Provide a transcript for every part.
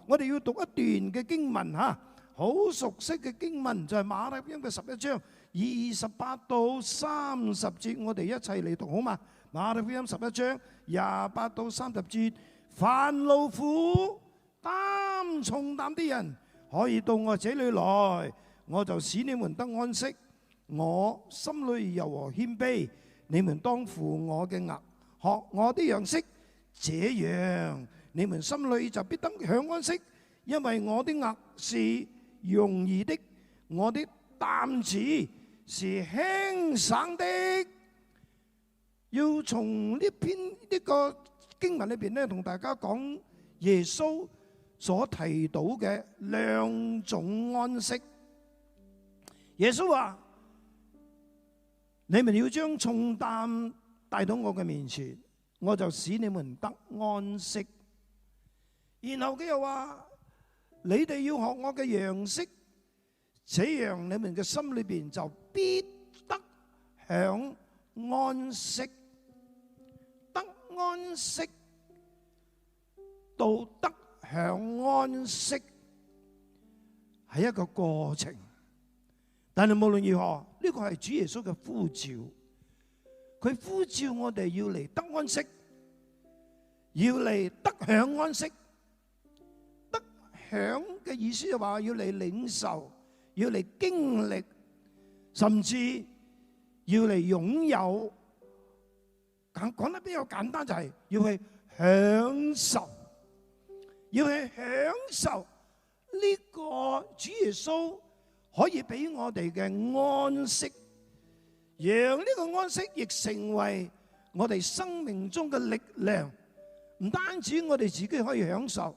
我哋要讀一段嘅經文嚇，好熟悉嘅經文就係馬太福音嘅11章28到30節，我哋一齊嚟讀好嘛？馬太福音11章28到30節，凡勞苦擔重擔的人，可以到我這裡來，我就使你們得安息。我心裡柔和謙卑，你們當負我嘅軛，學我的樣式，這樣你們心裡就必得享安息。因為我的軛是容易的，我的擔子是輕省的。要從呢個經文裏邊咧，同大家講耶穌所提到嘅兩種安息。耶穌話：你們要將重擔帶到我嘅面前，我就使你們得安息。然後佢又話：你哋要學我嘅樣式，這樣你們嘅心裏邊就必得享安息。得安息到得享安息係一個過程，但係無論如何，呢個係主耶穌嘅呼召。佢呼召我哋要嚟得安息，要嚟得享安息。得享嘅意思就話要嚟領受，要嚟經歷，甚至要嚟擁有。講得比較簡單，就係要去享受，要去享受呢個主耶穌可以俾我哋嘅安息，讓呢個安息亦成為我哋生命中嘅力量。唔單止我哋自己可以享受，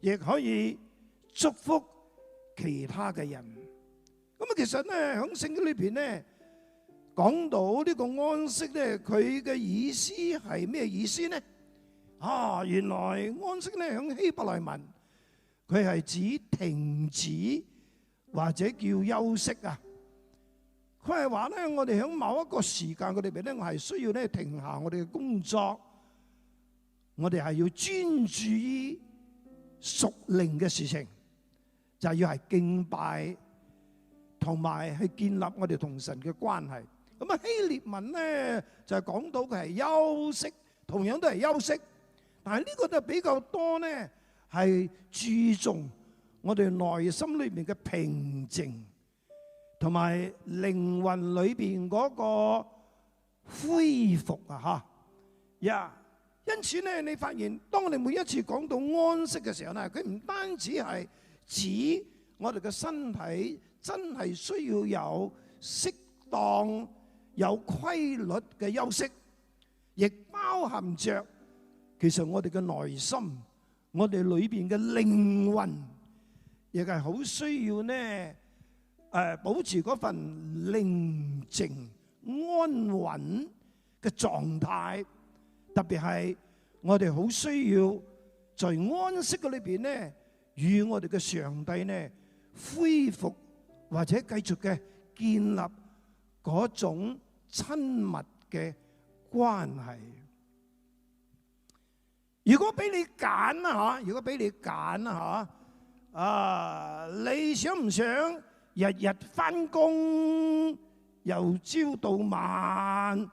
亦可以祝福其他嘅人。咁啊，其實咧喺聖經裏邊咧，講到呢個安息咧，佢嘅意思係咩意思呢？原來安息咧喺希伯來文，佢係指停止或者叫休息啊。佢係話咧，我哋喺某一個時間嘅裏邊咧，我係需要咧停下我哋嘅工作，我哋係要專注於屬靈嘅事情，就係要係敬拜同埋去建立我哋同神嘅關係。咁啊，希臘文咧就係講到佢係休息，同樣都係休息，但係呢個就比較多咧係注重我哋內心裏面嘅平靜，同埋靈魂裏邊嗰個恢復啊嚇。因此咧，你發現當我哋每一次講到安息嘅時候咧，佢唔單止係指我哋嘅身體真係需要有適當有規律嘅休息，亦包含着其實我哋嘅內心，我哋裏邊嘅靈魂，亦係好需要呢保持嗰份寧靜安穩嘅狀態。特別係我哋好需要在安息嘅裏邊呢，與我哋嘅上帝呢恢復或者繼續嘅建立嗰種親密嘅關係。如果俾你揀啊，如果俾你揀啊，你想唔想日日翻工由朝到晚？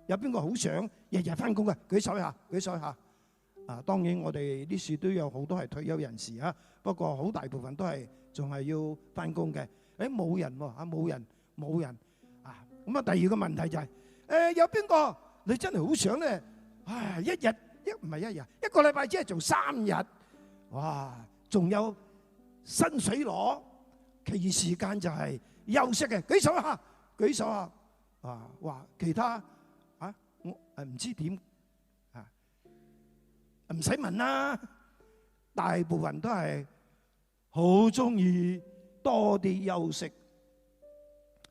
有邊個好想日日翻工嘅？舉手一下，舉手一下。當然我哋呢處都有好多係退休人士啊，不過好大部分都係仲係要翻工嘅。冇人喎，冇人啊。咁啊，第二個問題就係有邊個你真係好想咧？一個禮拜只係做3日，哇！仲有薪水攞，其餘時間就係休息嘅。舉手一下，舉手啊！話其他我唔知點唔使問啦。大部分都係好中意多啲休息。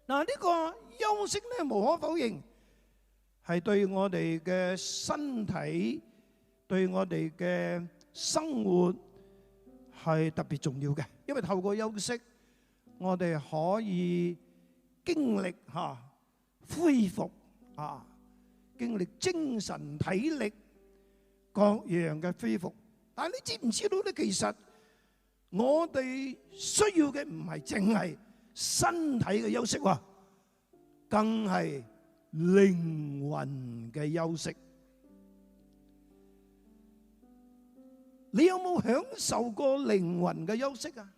嗱，呢個休息咧，無可否認係對我哋嘅身體、對我哋嘅生活係特別重要嘅，因為透過休息，我哋可以經歷恢復經歷精神體力各樣嘅恢復。但係你知唔知道咧？其實我哋需要嘅唔係淨係身體嘅休息喎，更係靈魂嘅休息。你有冇享受過靈魂嘅休息啊？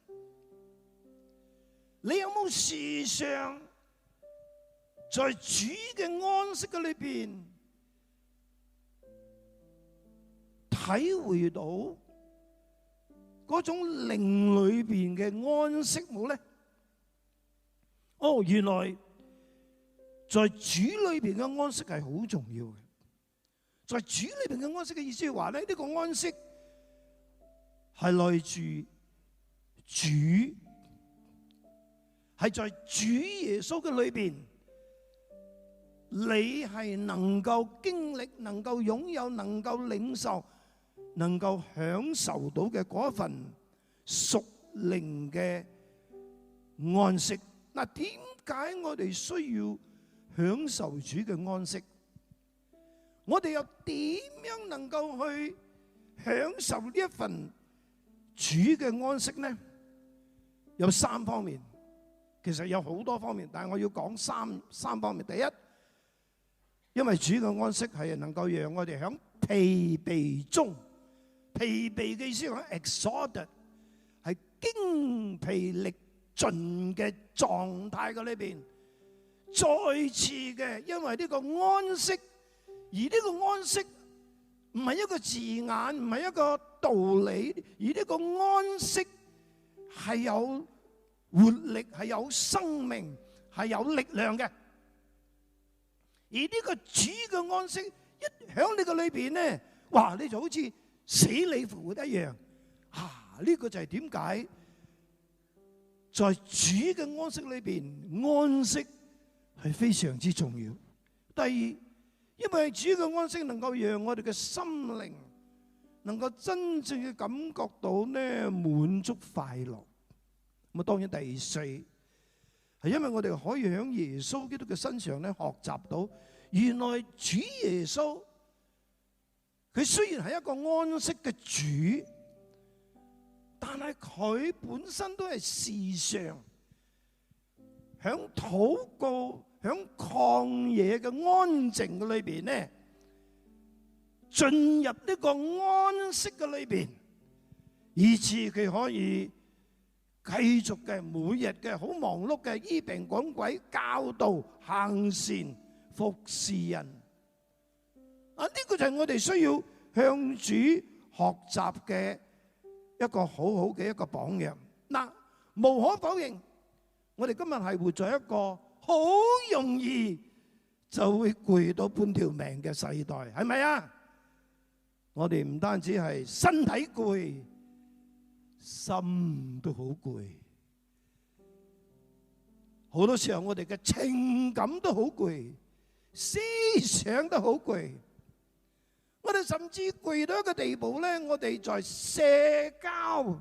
你有冇時常在主嘅安息嘅裏邊體會到嗰種靈裏邊嘅安息冇咧？哦，原來在主裏邊嘅安息係好重要嘅。在主裏邊嘅安息嘅意思係話咧，呢個安息係來自主，係在主耶穌嘅裏邊，你係能夠經歷、能夠擁有、能夠領受、能夠享受到嘅嗰份屬靈嘅安息。嗱，點解我哋需要享受主嘅安息？我哋又點樣能夠去享受呢一份主嘅安息呢？有三方面，其實有好多方面，但係我要講三方面。第一，因為主嘅安息係能夠讓我哋喺疲憊中，疲憊嘅意思係 exhausted， 係精疲力盡嘅狀態嘅裏邊，再次嘅，因為呢個安息，而呢個安息唔係一個字眼，唔係一個道理，而呢個安息係有活力，係有生命，係有力量嘅。而呢個主嘅安息一響你個裏邊咧，哇！你就好似死裏復活一樣。呢個就係點解在主嘅安息裏邊，安息係非常之重要。第二，因為主嘅安息能夠讓我哋嘅心靈能夠真正嘅感覺到呢滿足快樂。咁啊，當然第四係因為我哋可以喺耶穌基督嘅身上咧學習到，原來主耶穌佢雖然係一個安息嘅主，但係佢本身都係時常喺禱告、喺曠野嘅安靜嘅裏邊咧，進入呢個安息嘅裏邊，以致佢可以繼續嘅每日嘅好忙碌嘅醫病趕鬼、教導行善、服侍人。呢個就係我哋需要向主學習嘅一個好好嘅一個榜樣。嗱，無可否認，我哋今日係活在一個好容易就會攰到半條命嘅世代，係咪啊？我哋唔單止係身體攰，心都好攰。好多時候我哋嘅情感都好攰，思想都好攰。我哋甚至攰到一個地步咧，我哋在社交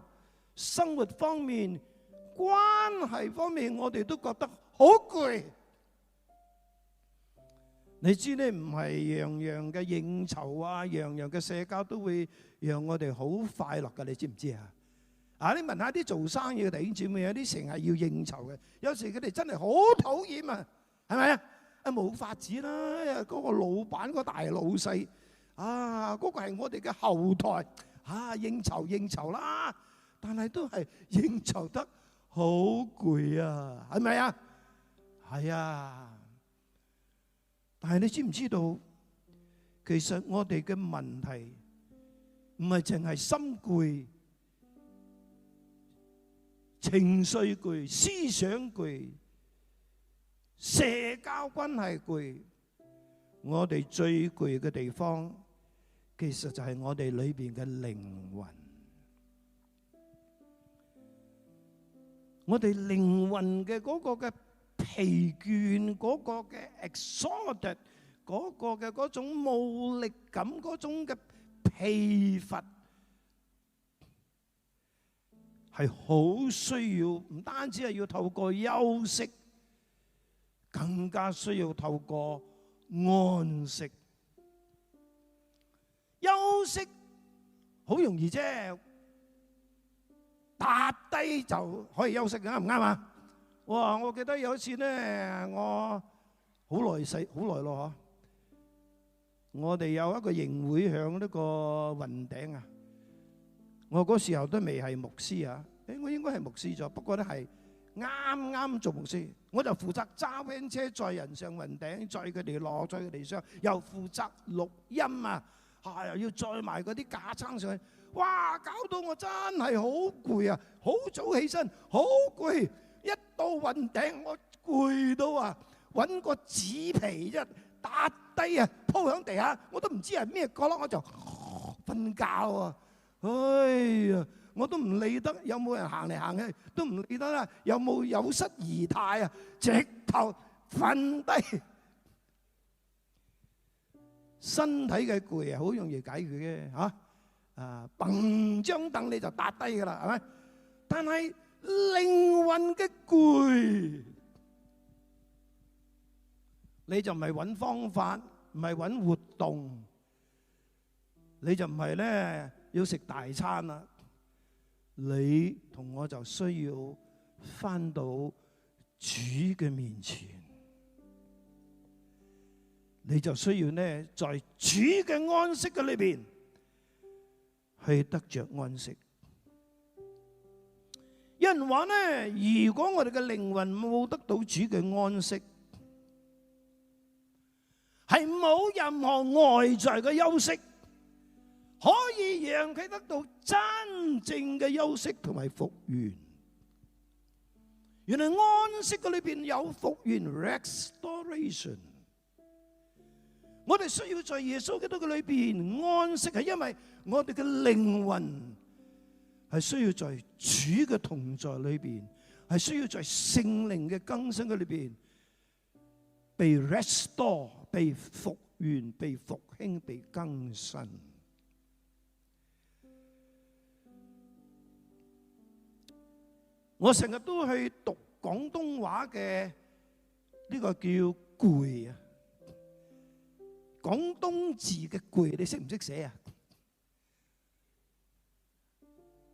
生活方面、關係方面，我哋都覺得好攰。你知咧，唔係樣樣嘅應酬啊，樣樣嘅社交都會讓我哋好快樂噶，你知唔知啊？你問下啲做生意嘅弟兄姊妹，有啲成日要應酬嘅，有時佢哋真係好討厭啊，係咪啊？冇法子啦，嗰個老闆、嗰個大老細。嗰個係我哋嘅後台，應酬啦，但係都係應酬得好攰啊，係咪啊？係啊，但係你知唔知道，其實我哋嘅問題唔係淨係心攰、情緒攰、思想攰、社交關係攰，我哋最攰嘅地方，其實就係我哋裏邊嘅靈魂，我哋靈魂嘅嗰個嘅疲倦，嗰個嘅 exhausted，嗰個嘅嗰種無力感，嗰種嘅疲乏，係好需要，唔單止係要透過休息，更加需要透過安息。休息好容易啫，打趴低就可以休息，啱唔啱啊？哇！我記得有一次咧，我好耐咯嗬。我哋有一個營會響呢個雲頂啊。我嗰時候都未係牧師啊，我應該係牧師咗，不過咧係啱啱做牧師，我就負責揸 van 車載人上雲頂，載佢哋落，載佢哋上，又負責錄音啊，又要載埋嗰啲架撐上去，哇！搞到我真係好攰啊，好早起身，好攰，一到雲頂我攰到啊，揾個紙皮一打低啊，鋪響地下，我都唔知係咩角落，我就瞓覺啊！哎呀，我都唔理得有冇人行嚟行去，都唔理得啦，有冇有失儀態啊，直頭瞓低。身體嘅攰啊，好容易解決嘅嚇，揼張凳你就打低噶啦，係咪？但係靈魂嘅攰，你就唔係揾方法，唔係揾活動，你就唔係咧要食大餐啦。你同我就需要返到主嘅面前，你就需要呢在主嘅安息嘅裏邊去得着安息。有人話呢，如果我哋嘅靈魂冇得到主嘅安息，係冇任何外在嘅休息可以讓佢得到真正嘅休息同埋復原。原來安息嘅裏邊有復原 restoration。我哋需要在耶穌基督嘅裏邊安息，係因為我哋嘅靈魂係需要在主嘅同在裏邊，係需要在聖靈嘅更新嘅裏邊被 restore、被復原、被復興、被更新。我成日都去讀廣東話嘅呢個叫攰啊，廣東字嘅攰，你識唔識寫啊？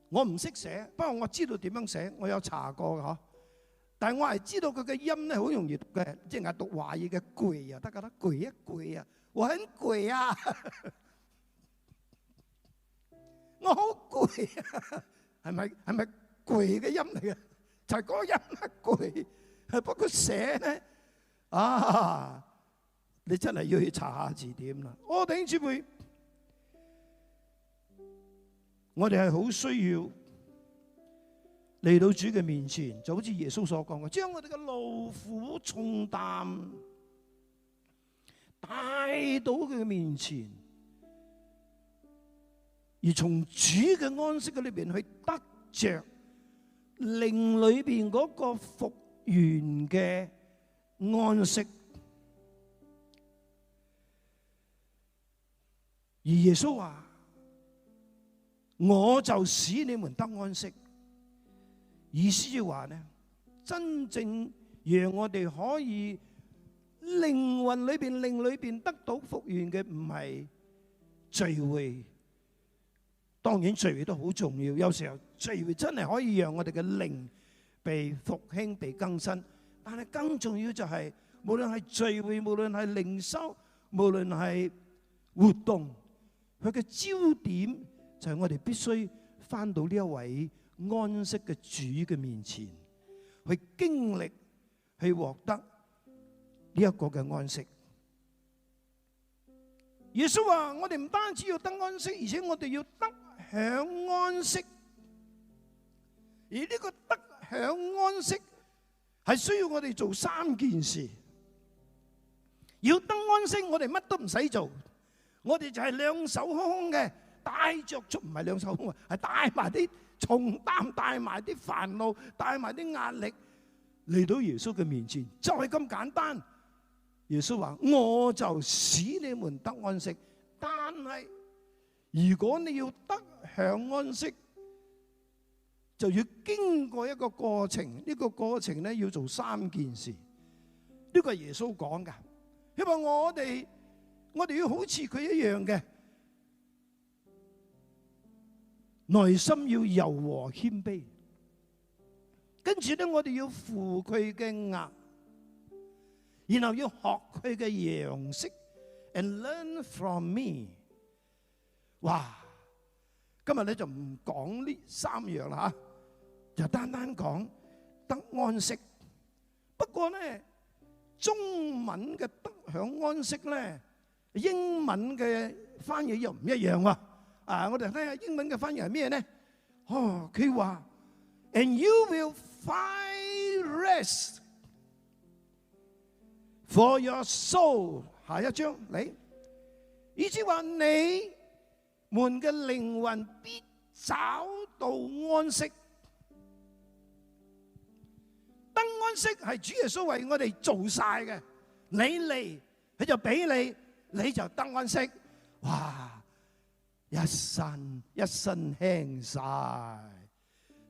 我唔識寫，不過我知道點樣寫，我有查過嘅嗬。但係我係知道佢嘅音咧好容易讀嘅，即係讀華語嘅攰啊，得㗎啦，攰一攰啊，我很攰啊，我好攰啊，係咪攰嘅音嚟嘅？就係嗰個音係攰，不過寫咧你真係要去查下字典啦。弟兄姊妹，我哋係好需要嚟到主嘅面前，就好似耶穌所講嘅，將我哋嘅勞苦重擔帶到佢嘅面前，而從主嘅安息嘅裏邊去得着靈裏邊嗰個復原嘅安息。而耶穌話：我就使你們得安息。意思就話呢，真正讓我哋可以靈魂裏邊、靈裏邊得到復原嘅，唔係聚會。當然聚會都好重要，有時候聚會真係可以讓我哋嘅靈被復興、被更新。但係更重要就係，無論係聚會，無論係靈修，無論係活動，佢嘅焦點就係我哋必須返到呢一位安息嘅主嘅面前，去經歷，去獲得呢一個嘅安息。耶穌話：我哋唔單止要得安息，而且我哋要得享安息。而呢個得享安息係需要我哋做三件事。要得安息，我哋乜都唔使做，我哋就係兩手空空嘅，帶着足，唔係兩手空啊，係帶埋啲重擔，帶埋啲煩惱，帶埋啲壓力嚟到耶穌嘅面前，就係咁簡單。耶穌話：我就使你們得安息。但係如果你要得享安息，就要經過一個過程。呢個過程咧要做三件事。呢個係耶穌講噶，因為我哋要好似佢一樣嘅，內心要柔和謙卑。跟住咧，我哋要負佢嘅軛，然後要學佢嘅樣式 ，and learn from me。哇！今日咧就唔講呢3樣啦嚇，就單單講得安息。不過咧，中文嘅得享安息咧，英文嘅翻譯又唔一樣喎。我哋睇下英文嘅翻譯係咩咧？佢話 And you will find rest for your soul。下一章嚟，意思話你們嘅靈魂必找到安息。得安息係主耶穌為我哋做晒嘅，你嚟佢就俾你，你就得安息。哇！一身輕晒，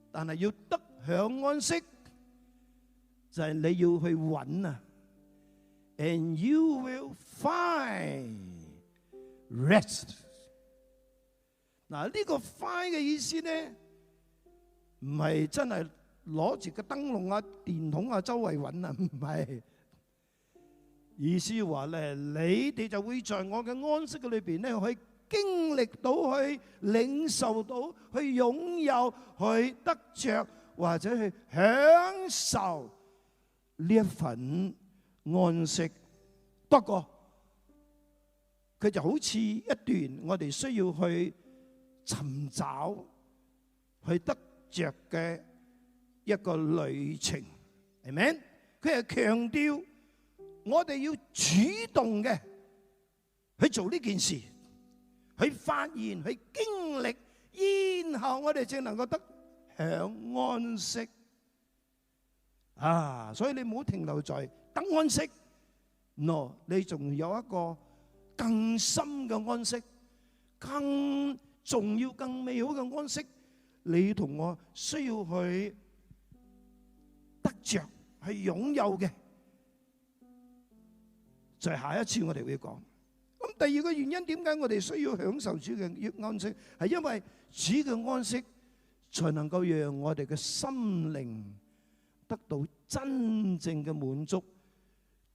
但係要得享安息，就係你要去揾啊。And you will find rest。嗱，呢個 find 嘅意思咧，唔係真係攞住個燈籠啊、電筒啊周圍揾啊，唔係。意思話咧，你哋就會在我嘅安息嘅裏邊咧，去經歷到、去領受到、去擁有、去得着或者去享受呢一份安息。不過佢就好似一段我哋需要去尋找、去得着嘅一個旅程，係咪？佢係強調我哋要主動嘅去做呢件事，去發現、去經歷，然後我哋正能夠得享安息。所以你唔好停留在得安息 ，no， 你仲有一個更深嘅安息，更重要、更美好嘅安息，你同我需要去得着、去擁有嘅，就係下一次我哋會講。咁第二個原因，點解我哋需要享受主嘅安息？係因為主嘅安息才能夠讓我哋嘅心靈得到真正嘅滿足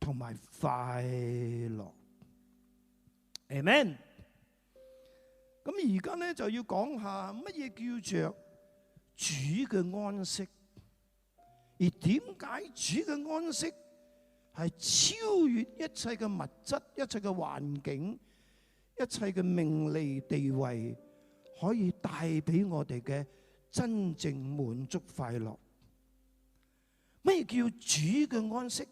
同埋快樂。Amen。咁而家咧就要講下乜嘢叫做主嘅安息，而點解主嘅安息係超越一切嘅物質、一切嘅環境、一切嘅名利地位，可以帶俾我哋嘅真正滿足快樂。乜嘢叫主嘅安息？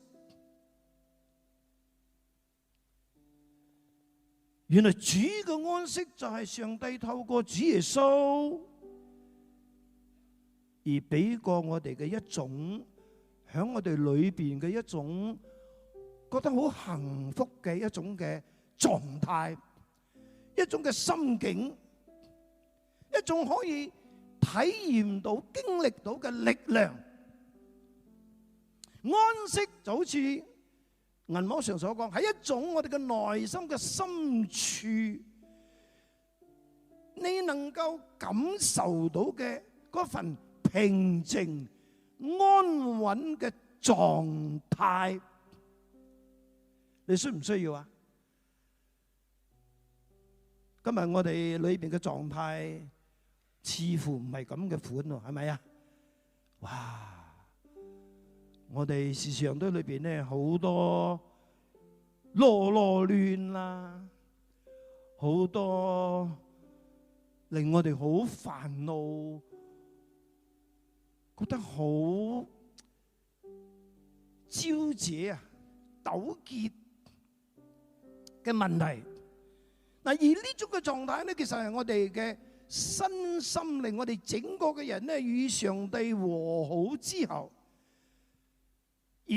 原來主嘅安息就係上帝透過主耶穌而俾過我哋嘅一種，喺我哋裏邊嘅一種覺得好幸福嘅一種嘅狀態，一種嘅心境，一種可以體驗到、經歷到嘅力量。安息就好似銀幕上所講，係一種我哋嘅內心嘅深處，你能夠感受到嘅嗰份平靜、安穩嘅狀態，你需唔需要啊？今日我哋裏邊嘅狀態似乎唔係咁嘅款喎，係咪啊？哇！我哋時常都裏邊咧好多囉亂啦，好多令我哋好煩惱，覺得好焦灼啊、糾結嘅問題。嗱，而呢種嘅狀態咧，其實係我哋嘅身心靈，我哋整個嘅人咧與上帝和好之後，而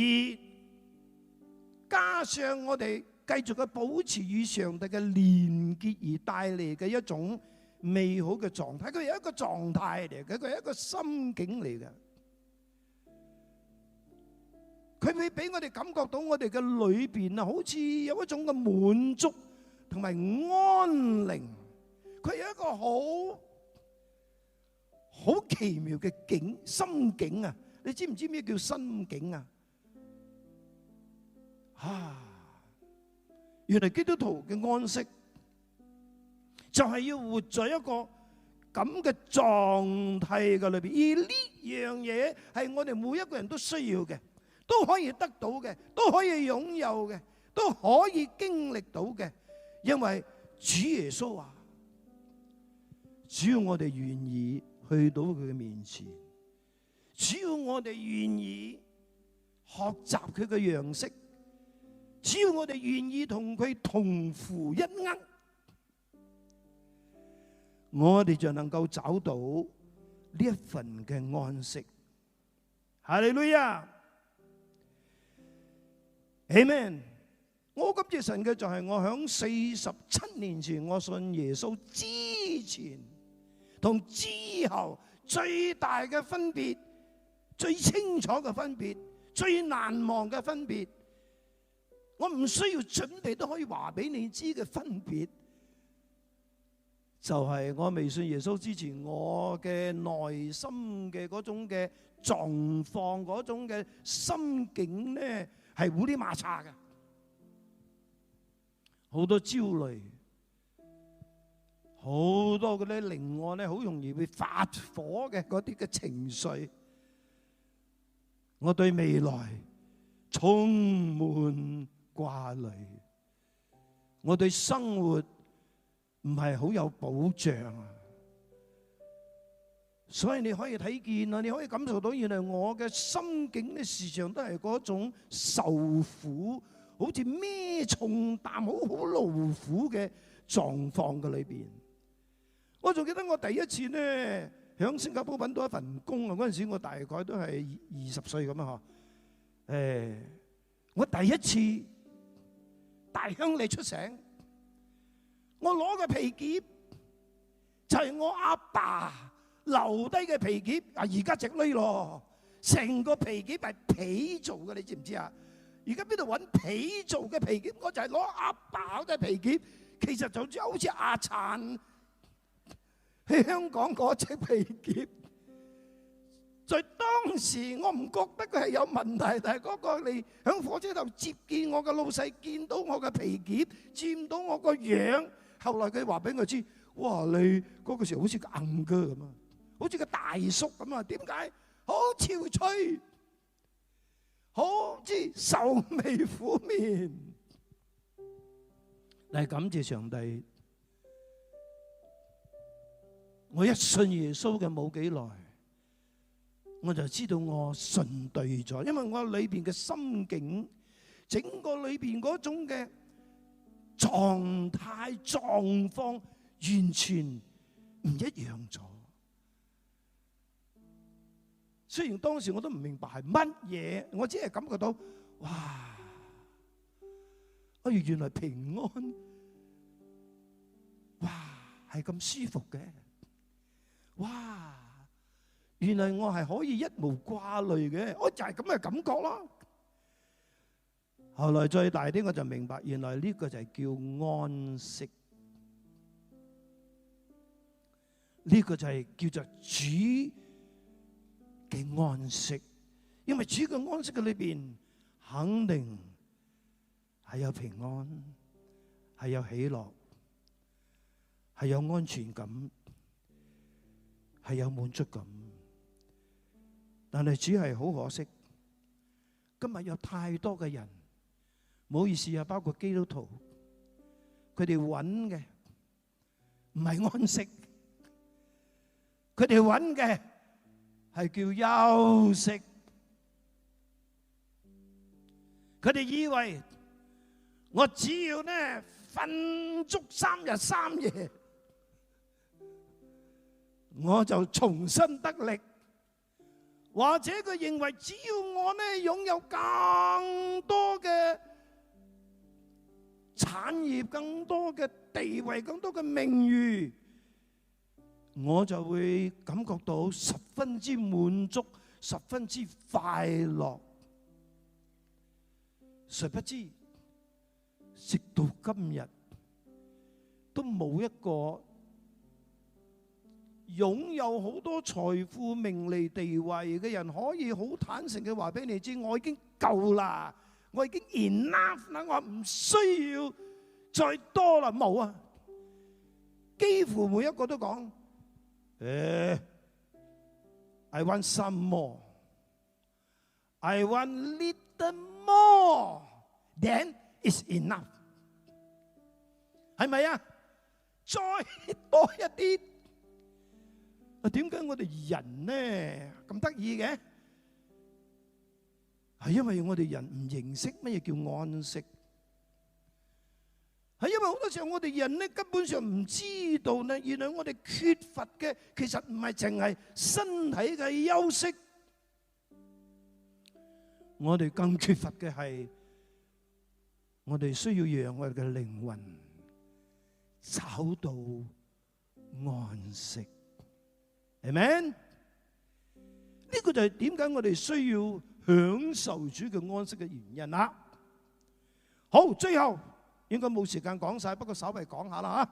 加上我哋繼續嘅保持與上帝嘅連結而帶嚟嘅一種美好嘅狀態，佢係一個狀態嚟嘅，佢係一個心境嚟嘅。佢會俾我哋感覺到我哋嘅裏邊啊，好似有一種嘅滿足同埋安寧。佢係一個好奇妙嘅境心境啊！你知唔知咩叫心境啊？原來基督徒嘅安息就係要活在一個咁嘅狀態嘅裏邊，而呢樣嘢係我哋每一個人都需要嘅，都可以得到嘅，都可以擁有嘅，都可以經歷到嘅。因為主耶穌話，只要我哋願意去到佢嘅面前，只要我哋願意學習佢嘅樣式，只要我哋願意同佢同負一軛，我哋就能夠找到呢一份嘅安息。哈利路亞，阿們。我感謝神嘅就係我響47年前我信耶穌之前同之後最大嘅分別，最清楚嘅分別，最難忘嘅分別，我唔需要準備都可以話俾你知嘅分別，就係我未信耶穌之前，我嘅內心嘅嗰種嘅狀況，嗰種嘅心境咧係烏哩麻叉嘅。好多焦慮，好多嗰啲令我咧好容易會發火嘅嗰啲嘅情緒，我對未來充滿掛慮，我對生活唔係好有保障啊！所以你可以睇見啊，你可以感受到，原來我嘅心境咧時常都係嗰種受苦，好似孭重擔，好勞苦嘅狀況嘅裏邊。我仲記得我第一次咧響新加坡揾到一份工啊，嗰陣時我大概都係20歲咁啊嗬。我第一次大鄉里出城，我攞嘅皮夾就係我阿爸留低嘅皮夾啊！而家值呢咯，成個皮夾係皮做嘅，你知唔知啊？而家邊度揾皮做嘅皮夾？我就係攞阿爸嘅皮夾，其實就好似阿燦喺香港嗰隻皮夾。在當時我唔覺得佢係有問題，但係嗰個你響火車頭接見我嘅老細見到我嘅皮夾，見到我個樣，後來佢話俾我知：哇！你嗰個時候好似個硬哥咁啊，好似個大叔咁啊？點解？好憔悴，好似愁眉苦面。但係感謝上帝，我一信耶穌嘅冇幾耐，我就知道我信對咗，因為我裏邊嘅心境，整個裏邊嗰種嘅狀態狀況完全唔一樣咗。雖然當時我都唔明白係乜嘢，我只係感覺到，哇！原來平安，哇，係咁舒服嘅，哇！原來我係可以一無掛慮嘅，我就係咁嘅感覺咯。後來再大啲，我就明白，原來呢個就係叫安息，呢個就係叫做主嘅安息。因為主嘅安息嘅裏邊，肯定係有平安，係有喜樂，係有安全感，係有滿足感。但係只係好可惜，今日有太多嘅人，唔好意思啊，包括基督徒，佢哋揾嘅唔係安息，佢哋揾嘅係叫休息。佢哋以為我只要呢瞓足3日3夜，我就重新得力。或者佢認為只要我呢擁有更多嘅產業、更多嘅地位、更多嘅名譽，我就會感覺到十分之滿足、十分之快樂。誰不知直到今日都冇一個擁有好多財富、名利、地位嘅人，可以好坦誠嘅話俾你知，我已經夠啦，我已經 enough 啦，我唔需要再多啦，冇啊！幾乎每一個都講，I want some more, I want little more, then it's enough， 係咪啊？再多一啲。點解我哋人呢咁得意嘅？係因為我哋人唔認識乜嘢叫安息，係因為好多時候我哋人呢根本上唔知道呢，原來我哋缺乏嘅其實唔係淨係身體嘅休息，我哋更缺乏嘅係我哋需要讓我哋嘅靈魂找到安息。Amen， 呢個就係點解我哋需要享受主嘅安息嘅原因啦。好，最後應該冇時間講晒，不過稍微講下啦吓。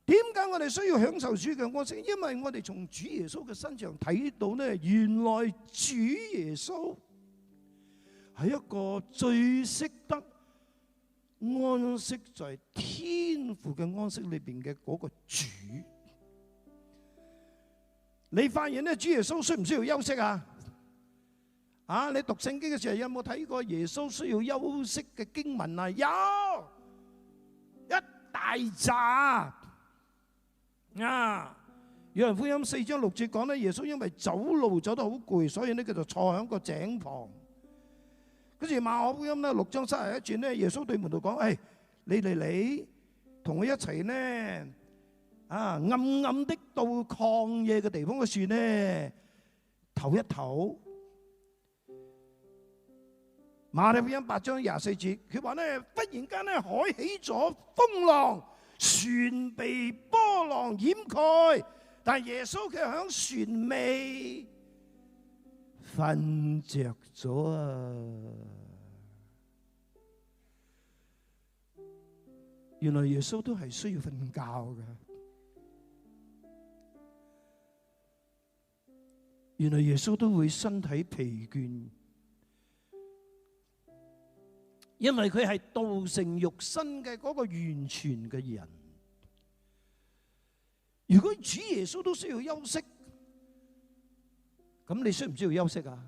點解我哋需要享受主嘅安息？因為我哋從主耶穌嘅身上睇到呢，原來主耶穌係一個最識得安息在天父嘅安息裏邊嘅嗰個主。你發現咧，主耶穌需唔需要休息啊？你讀聖經嘅時候有冇睇過耶穌需要休息嘅經文啊？有一大扎啊！約翰福音4章6節講咧，耶穌因為走路走得好攰，所以咧佢就坐喺個井旁。跟住馬可福音咧6章31節咧，耶穌對門徒講：你同我一齊呢。暗暗的到曠野嘅地方嘅樹呢，唞一唞。馬太福音8章24節，佢話呢，忽然間呢，海起咗風浪，船被波浪掩蓋，但耶穌佢響船尾瞓着咗啊！原來耶穌都係需要瞓覺嘅。原來耶穌都會身體疲倦，因為佢係道成肉身嘅嗰個完全嘅人。如果主耶穌都需要休息，咁你需唔需要休息啊？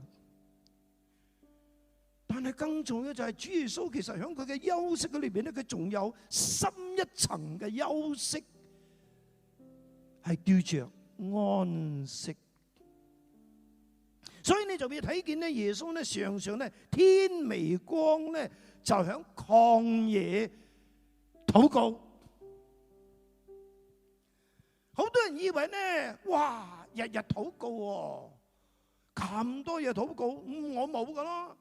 但係更重要就係主耶穌其實喺佢嘅休息嘅裏邊咧，佢仲有深一層嘅休息，係叫做安息。所以你就會睇見咧，耶穌咧常常咧天微光咧就喺曠野禱告。好多人以為咧，哇，日日禱告喎，咁多嘢禱告，我冇噶咯。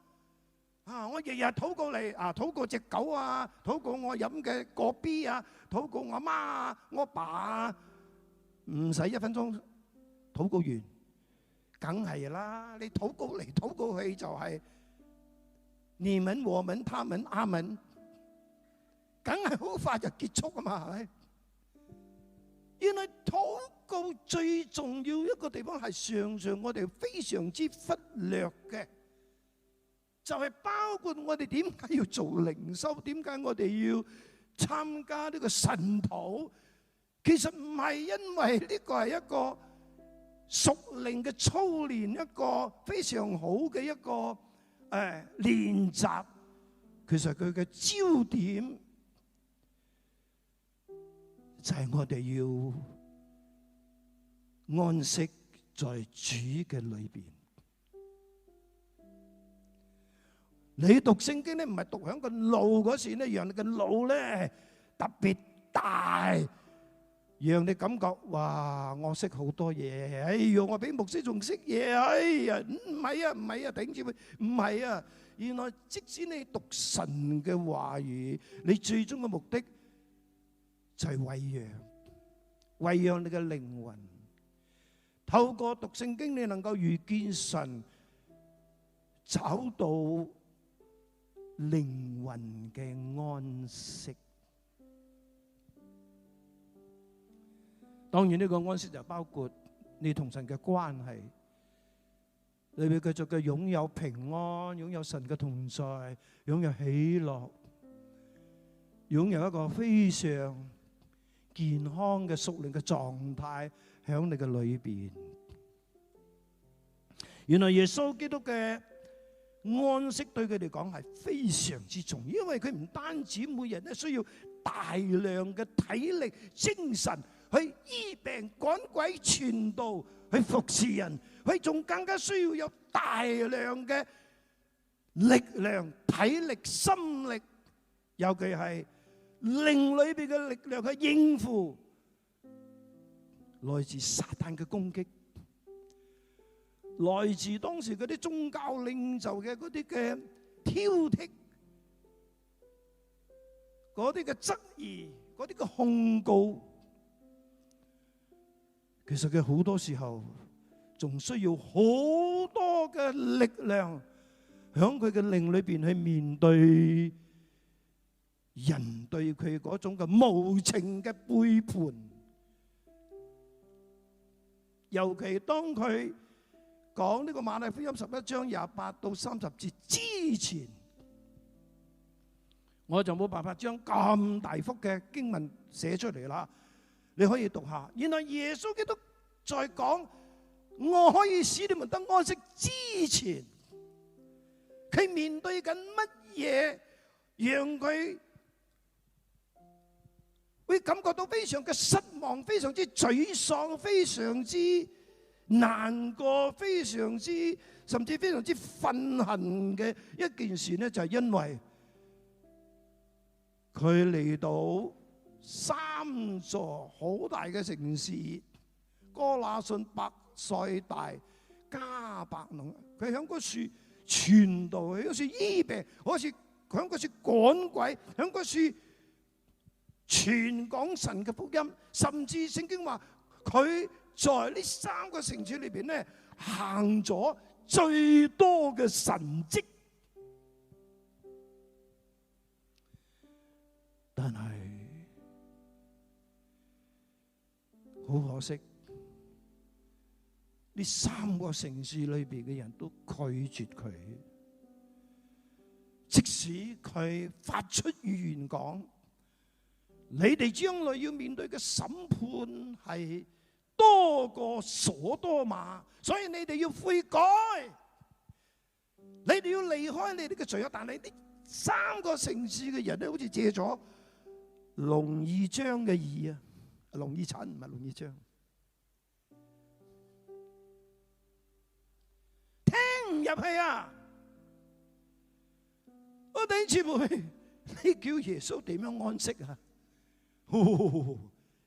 我日日禱告嚟，禱告隻狗啊，禱告我飲嘅果 B 啊，禱告我媽啊，我爸啊，唔使1分鐘禱告完。梗係啦，你禱告嚟禱告去就係你們、我們、他們、阿們，梗係好快就結束啊嘛，係咪？原來禱告最重要一個地方係常常我哋非常之忽略嘅，就係包括我哋點解要做靈修，點解我哋要參加呢個晨禱，其實唔係因為呢個係一個屬靈嘅操練，一個非常好嘅一個練習，其實佢嘅焦點就係我哋要安息在主嘅裏邊。你讀聖經咧，唔係讀響個腦嗰時咧，讓你嘅腦咧特別大。讓你感覺哇，我識好多嘢，哎呀，我比牧師仲識嘢，哎呀，唔係啊，弟兄姊妹，唔係啊，原來即使你讀神嘅話語，你最終嘅目的就係餵養你嘅靈魂。透過讀聖經，你能夠遇見神，找到靈魂嘅安息。當然呢個安息就包括你同神嘅關係，你會繼續嘅擁有平安，擁有神嘅同在，擁有喜樂，擁有一個非常健康嘅屬靈嘅狀態喺你嘅裏邊。原來耶穌基督嘅安息對佢哋講係非常之重要，因為佢唔單止每日咧需要大量嘅體力、精神去醫病、趕鬼、傳道、去服侍人，佢仲更加需要有大量嘅力量、體力、心力，尤其係靈裏邊嘅力量去應付來自撒旦嘅攻擊，來自當時嗰啲宗教領袖嘅嗰啲嘅挑剔，嗰啲嘅質疑，嗰啲嘅控告。其實佢好多時候仲需要好多嘅力量響佢嘅靈裏邊去面對人對佢嗰種嘅無情嘅背叛，尤其當佢講呢個馬太福音11章28到30節之前，我就冇辦法將咁大幅嘅經文寫出嚟啦。你可以讀下，原來耶穌基督在講我可以使你們得安息之前，佢面對緊乜嘢，讓佢會感覺到非常嘅失望，非常之沮喪，非常之難過，非常之甚至非常之憤恨嘅一件事呢，就係因為佢嚟到3座好大嘅城市，哥拿汛、伯賽大、迦百農，佢喺嗰處傳道，喺嗰處醫病，好似喺嗰處趕鬼，喺嗰處傳講神嘅福音，甚至聖經話佢在呢3個城市裏邊咧行咗最多嘅神蹟，但係好可惜，呢3個城市裏邊嘅人都拒絕佢，即使佢發出預言講，你哋將來要面對嘅審判係多過所多瑪，所以你哋要悔改，你哋要離開你哋嘅罪惡。但係呢3個城市嘅人咧，好似借咗龍二章嘅義啊，龍二產唔係龍二章，聽唔入去啊！我弟兄姊妹，你叫耶穌點樣安息啊？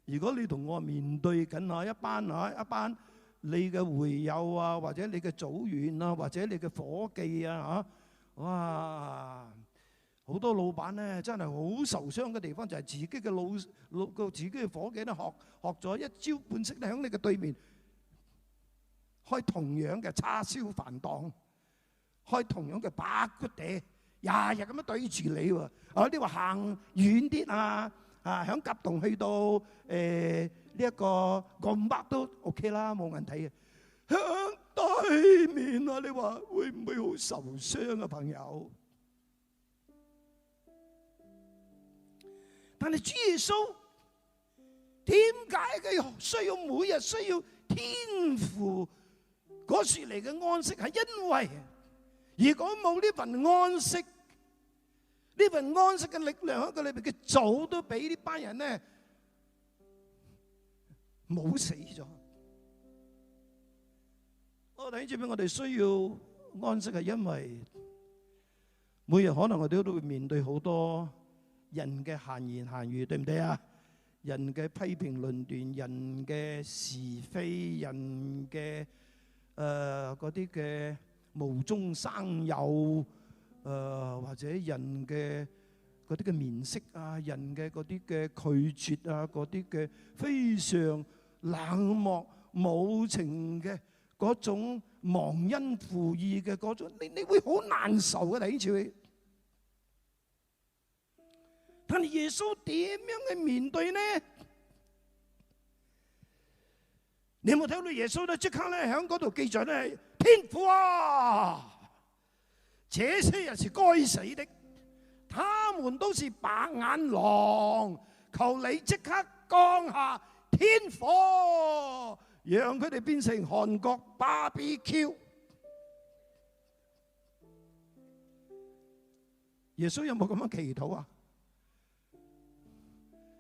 如果你同我面對緊一班你嘅會友啊，或者你嘅組員啊，或者你嘅夥計啊，哇！好多老闆咧真係好受傷嘅地方就係自己嘅自己嘅夥計咧學咗一招半式咧，喺你嘅對面開同樣嘅叉燒飯檔，開同樣嘅白骨地，日日咁樣對住你喎。你話行遠啲啊，響甲洞去到呢一個咁北都 OK 啦，冇問題嘅。響對面啊，你話會唔會好受傷啊，朋友？但係主耶穌點解佢需要每日需要天父嗰處嚟嘅安息？係因為如果冇呢份安息，呢份安息嘅力量喺佢裏邊，佢早都俾呢班人咧冇死咗。我睇住俾我哋需要安息，係因為每日可能我哋都會面對好多人嘅閒言閒語，對唔對啊？人嘅批評論斷，人嘅是非，人嘅嗰啲嘅無中生有，或者人嘅嗰啲嘅面色啊，人嘅嗰啲嘅拒絕啊，嗰啲嘅非常冷漠無情嘅嗰種忘恩負義嘅嗰種，你會好難受嘅，睇住。但係耶穌點樣去面對呢？你有冇睇到耶穌咧？即刻咧喺嗰度記載咧，天父啊，這些人是該死的，他們都是白眼狼，求你即刻降下天火，讓佢哋變成韓國 BBQ。耶穌有冇咁樣祈禱啊？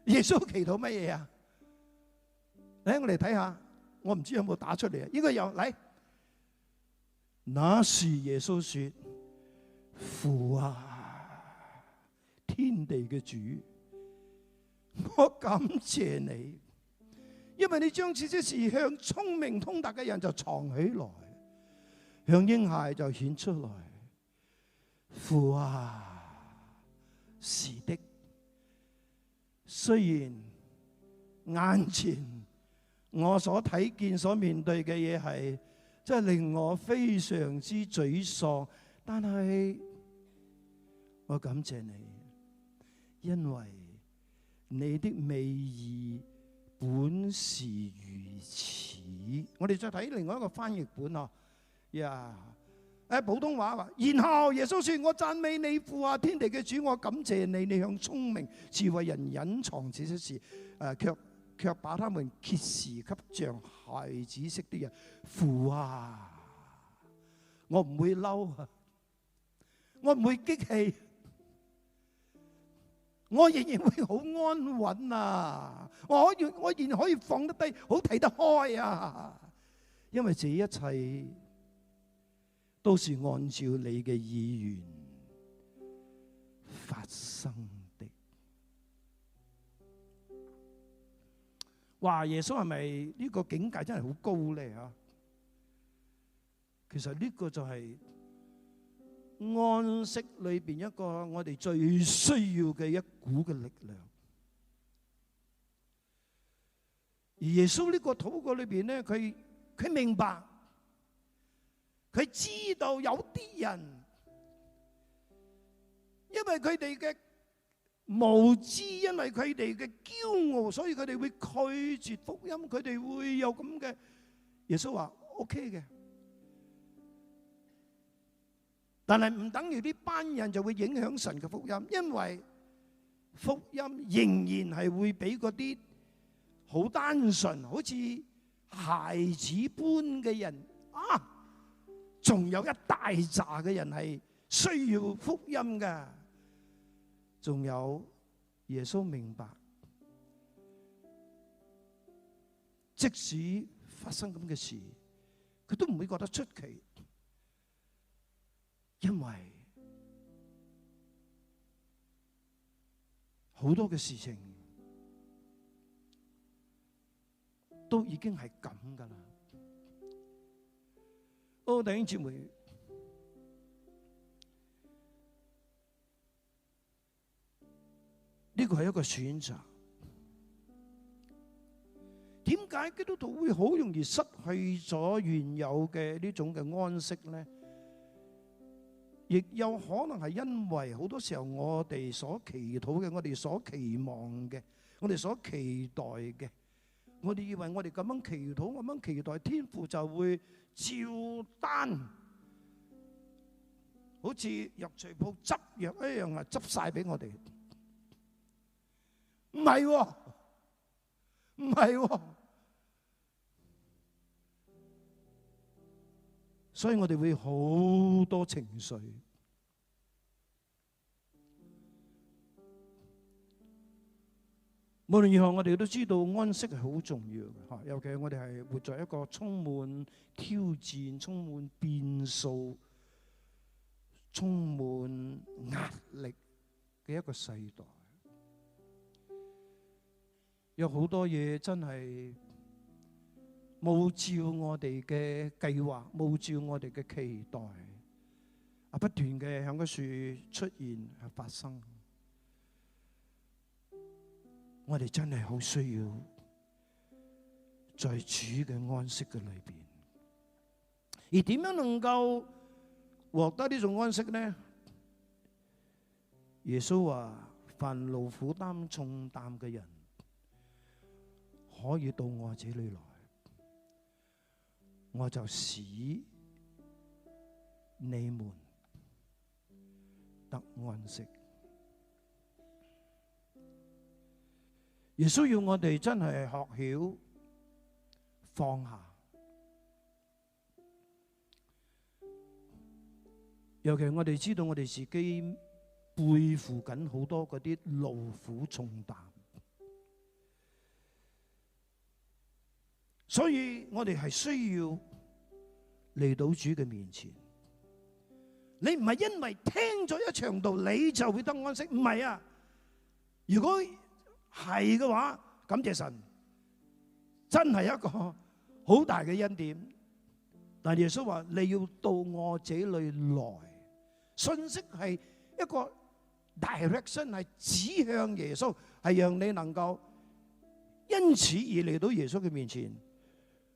耶穌祈禱乜嘢啊？嚟，我哋睇下，我唔知有冇打出嚟啊？應該有。嚟，那時耶穌說：父啊，天地嘅主，我感謝你，因為你將這些事向聰明通達嘅人就藏起來，向嬰孩就顯出來。父啊，是的，雖然眼前我所睇見、所面對嘅嘢係真係令我非常之沮喪，但係我感謝你，因為你的美意本是如此。我哋再睇另外一個翻譯本啊，喺普通話話，然後耶穌說：我讚美你父啊，天地嘅主，我感謝你，你向聰明智慧人隱藏這些事，卻把他們揭示給像孩子識的人。父啊，我唔會嬲啊，我唔會激氣，我仍然會好安穩啊！我仍然可以放得低，好睇得開啊！因為這一切都是按照你嘅意願發生的。哇！耶穌係咪呢個境界真係好高咧？嚇，其實呢個就係安息裏邊一個我哋最需要嘅一股嘅力量。而耶穌呢個禱告裏邊咧，佢明白，佢知道有啲人因為佢哋嘅無知，因為佢哋嘅驕傲，所以佢哋會拒絕福音，佢哋會有咁嘅。耶穌話 OK 嘅，但係唔等於呢班人就會影響神嘅福音，因為福音仍然係會俾嗰啲好單純、好似孩子般嘅人啊，仲有一大紮嘅人係需要福音嘅。仲有耶穌明白，即使發生咁嘅事，佢都唔會覺得出奇，因為好多嘅事情都已經係咁噶啦。弟兄姊妹，呢個係一個選擇。點解基督徒會好容易失去咗原有嘅呢種嘅安息呢？亦有可能係因為好多時候我哋所祈禱嘅、我哋所期望嘅、我哋所期待嘅，我哋以為我哋咁樣祈禱、咁樣期待，天父就會照單，好似藥材鋪執藥一樣啊，執晒俾我哋。唔係喎，唔係喎，所以我哋會好多情緒。無論如何，我哋都知道安息係好重要嘅嚇，尤其我哋係活在一個充滿挑戰、充滿變數、充滿壓力嘅一個世代。有好多嘢真係冇照我哋嘅計劃，冇照我哋嘅期待，不斷嘅響嗰處出現係發生。我哋真係好需要在主嘅安息嘅裏邊。而點樣能夠獲得呢種安息呢？耶穌話：凡勞苦擔重擔嘅人，可以到我這裏來，我就使你們得安息。耶穌要我哋真係學曉放下，尤其我哋知道我哋自己背負緊好多嗰啲勞苦重擔，所以我哋係需要嚟到主嘅面前。你唔係因為聽咗一場道你就會得安息，唔係啊！如果係嘅話，感謝神，真係一個好大嘅恩典。但耶穌話：你要到我這裏來，信息係一個 direction， 係指向耶穌，係讓你能夠因此而嚟到耶穌嘅面前，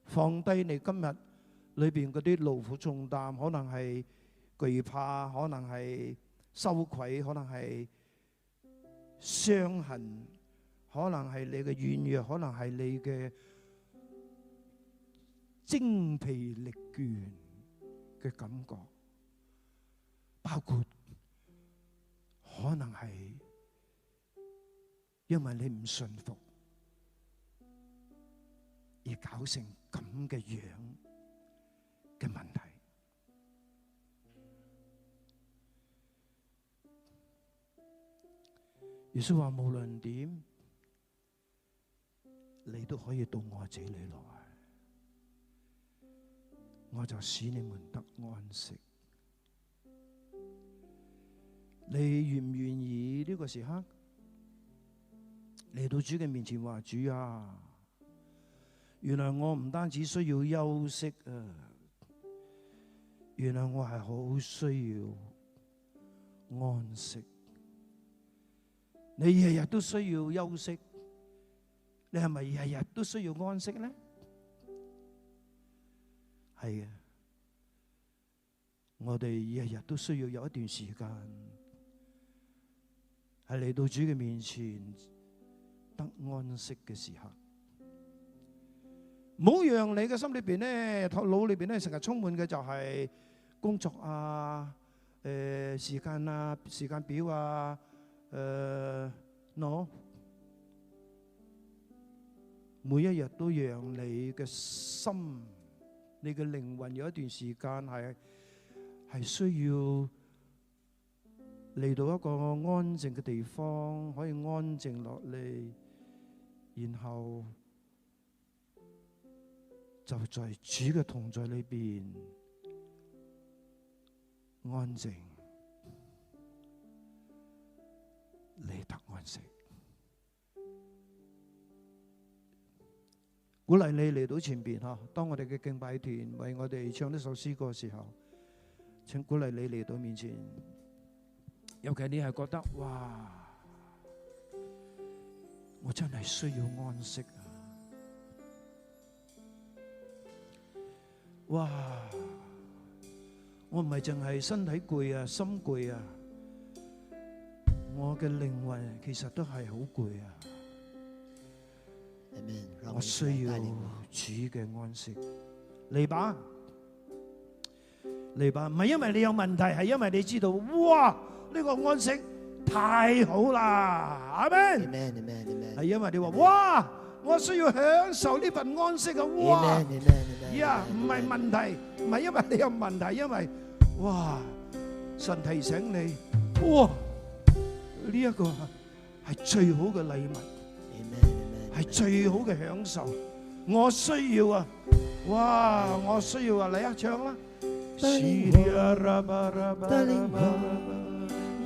放低你今日裏邊嗰啲勞苦重擔，可能係懼怕，可能係羞愧，可能係傷痕，可能係你嘅軟弱，可能係你嘅精疲力倦嘅感覺，包括可能係因為你唔順服而搞成咁嘅樣嘅問題。耶穌話：無論點，你都可以到我這裏來，我就使你們得安息。你願唔願意呢個時刻嚟到主嘅面前話：主啊，原來我唔單止需要休息啊，原來我係好需要安息。你日日都需要休息，你係咪日日都需要安息呢？係嘅，我哋日日都需要有一段時間係嚟到主嘅面前得安息嘅時刻。唔好讓你嘅心裏邊咧、腦裏邊咧成日充滿嘅就係工作啊、時間啊、時間表啊。no， 每一日都讓你嘅心、你嘅靈魂有一段時間係需要嚟到一個安靜嘅地方，可以安靜落嚟，然後就在主嘅同在裏邊安靜。你得安息，鼓勵你嚟到前邊吓。當我哋嘅敬拜團為我哋唱呢首詩歌嘅時候，請鼓勵你嚟到面前。尤其你係覺得哇，我真係需要安息啊！哇，我唔係淨係身體攰啊，心攰啊。我嘅靈魂其實都係好攰啊！我需要主嘅安息。嚟吧，嚟吧，唔係因為你有問題，係因為你知道，哇！呢個安息太好啦，係咪？係因為你話，哇！我需要享受呢份安息啊！哇！呀，唔係問題，唔係因為你有問題，因為哇！神提醒你，哇！呢一個係最好嘅禮物，係最好嘅享受。我需要啊！哇！我需要啊！嚟一唱啦！帶領我，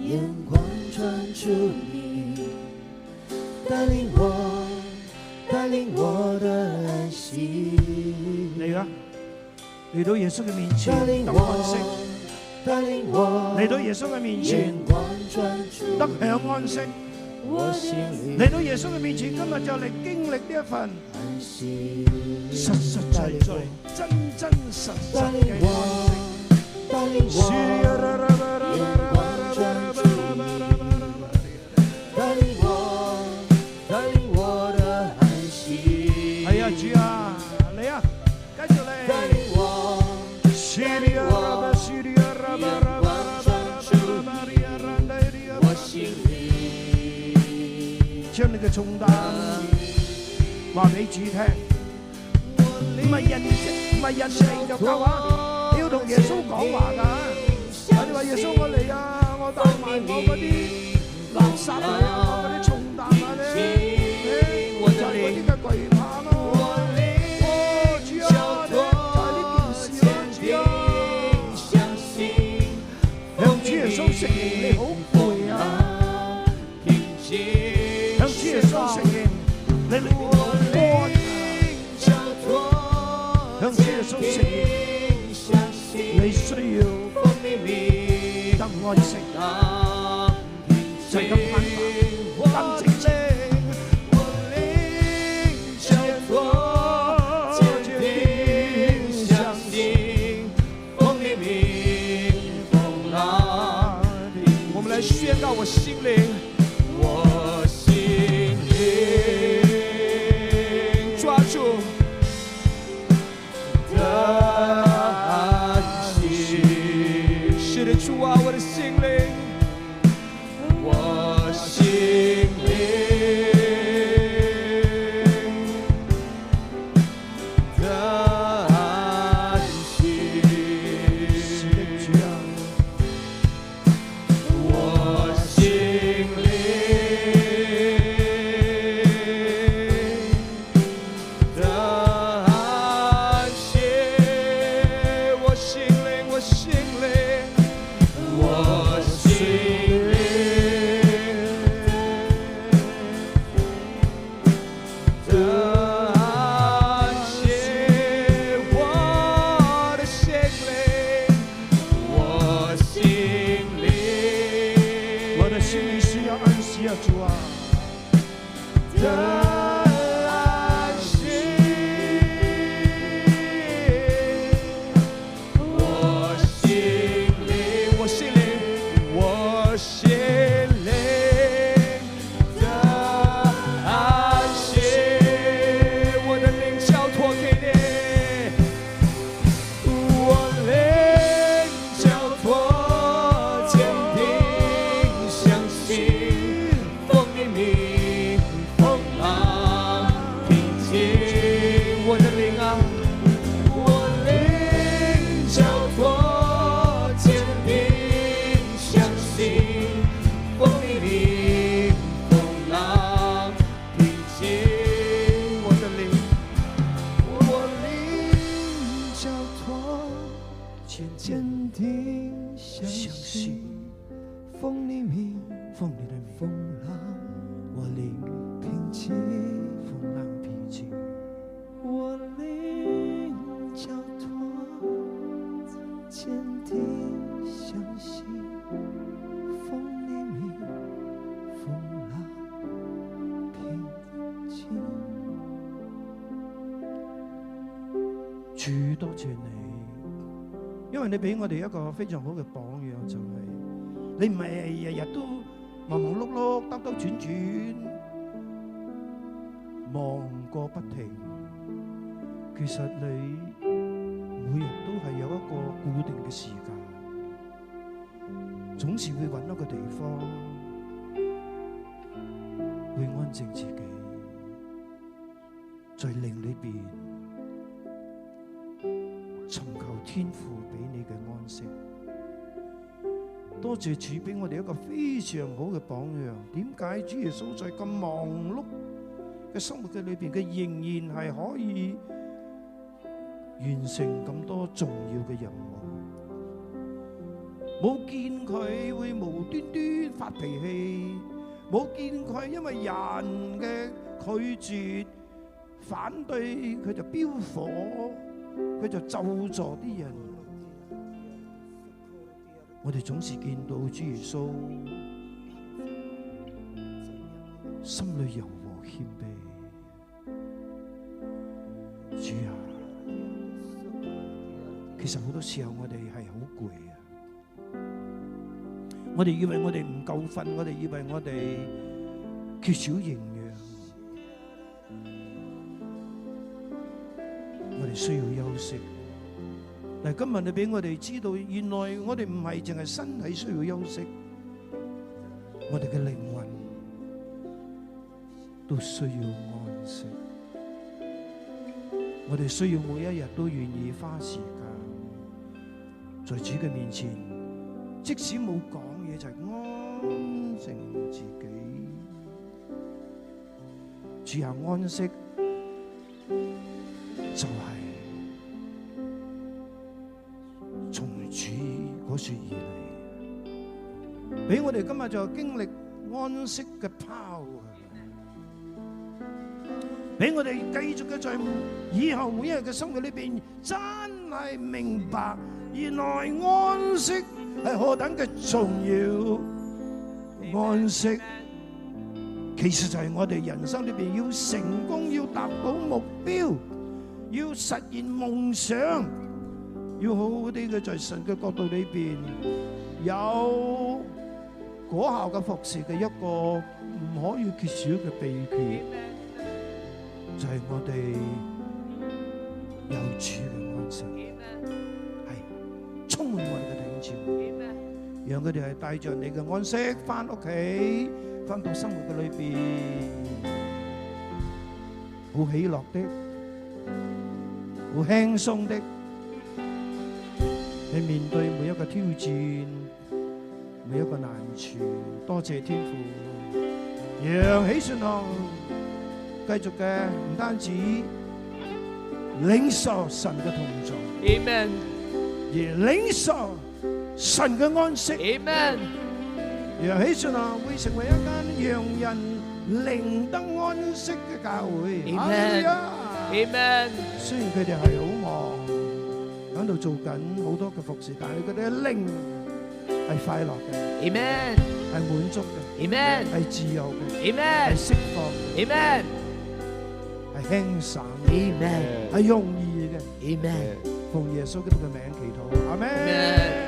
眼光專注你，帶領我的安息。嚟啦！嚟到耶穌嘅面前得安息。嚟到耶穌嘅面前得享安息，嚟到耶穌嘅面前，今日就嚟經歷呢一份實實在在、真真實實嘅安息。係啊，主啊，嚟啊，繼續嚟。嘅重擔話俾主聽，唔係人嚟就夠啊！你要同耶穌講話㗎。你話耶穌我嚟啊，我帶埋我嗰啲垃圾嚟啊，我嗰啲重擔啊咧，我就係嗰啲嘅懼怕咯。主啊，就係呢件事咯，主啊，向主耶穌承認你好攰啊，向主耶穌承認你裏邊好乾啊，向主耶穌承認你需要得安息，就係咁簡單，咁直接。我們來宣告我心靈，我心靈抓住的安息。是的，主啊，我的心靈，我心靈的安息。是的，主啊，我心靈的安息。我心靈，我心靈。我心靈的安息，我的心靈，我心靈，我的心靈需要安息啊，主啊！的安息，我心靈。我心靈，我心靈的安息，我的靈交託給你，我靈交託，堅定相信，奉你名，風浪平靜，我的靈啊，我靈交託，堅定相信，奉你名，風浪平靜，我的靈，我靈交託，堅定相信，奉你名，奉你的名，風浪我靈平靜，風浪平靜，我靈交託，堅定相信，奉你名，風浪平靜。主多謝你，因為你俾我哋一個非常好嘅榜樣，就係你唔係日日都忙忙碌碌、兜兜轉轉、忙個不停。其實你每日都係有一個固定嘅時間，總是會揾一個地方會安靜自己，在靈裏邊尋求天父俾你嘅安息。多謝主俾我哋一個非常好嘅榜樣。點解主耶穌在咁忙碌嘅生活嘅裏邊，佢仍然係可以完成咁多重要嘅任務？冇見佢會無端端發脾氣，冇見佢因為人嘅拒絕反對佢就飆火，佢就咒詛啲人。我哋總是見到主耶穌心裏柔和謙卑。主啊，其實好多時候我哋係好攰啊！我哋以為我哋唔夠瞓，我哋以為我哋缺少營養，我哋需要休息。但今日你俾我哋知道，原來我哋唔係淨係身體需要休息，我哋嘅靈魂都需要安息。我哋需要每一日都願意花時間在主嘅面前，即使冇講嘢，就係安靜自己。主下安息就係從主嗰處而嚟，俾我哋今日就經歷安息嘅 power， 俾我哋繼續嘅在以後每一日嘅生活裏邊，真係明白原來安息係何等嘅重要。安息其實就係我哋人生裏邊要成功、要達到目標、要實現夢想，要好好啲嘅在神嘅角度裏邊有果效嘅服侍嘅一個唔可以缺少嘅秘訣，就係我哋有主嘅安息，係充滿我哋嘅頂照，讓佢哋係帶着你嘅安息翻屋企，翻到生活嘅裏邊，好喜樂的，好輕鬆的，去面對每一個挑戰，每一個難處。多謝天父，讓喜信堂繼續嘅唔單止領受神嘅同在 Amen， 而領受神嘅安息 Amen， 讓喜信堂會成為一間讓人靈得安息嘅教會 Amen， Amen。雖然佢哋係好忙喺度做緊好多嘅服侍，但係佢哋嘅靈係快樂嘅 Amen， 係滿足嘅 Amen， 係自由嘅 Amen， 係釋放嘅 Amen，係輕省嘅 Amen，係容易嘅。Amen，奉耶穌基督嘅名祈禱，阿們。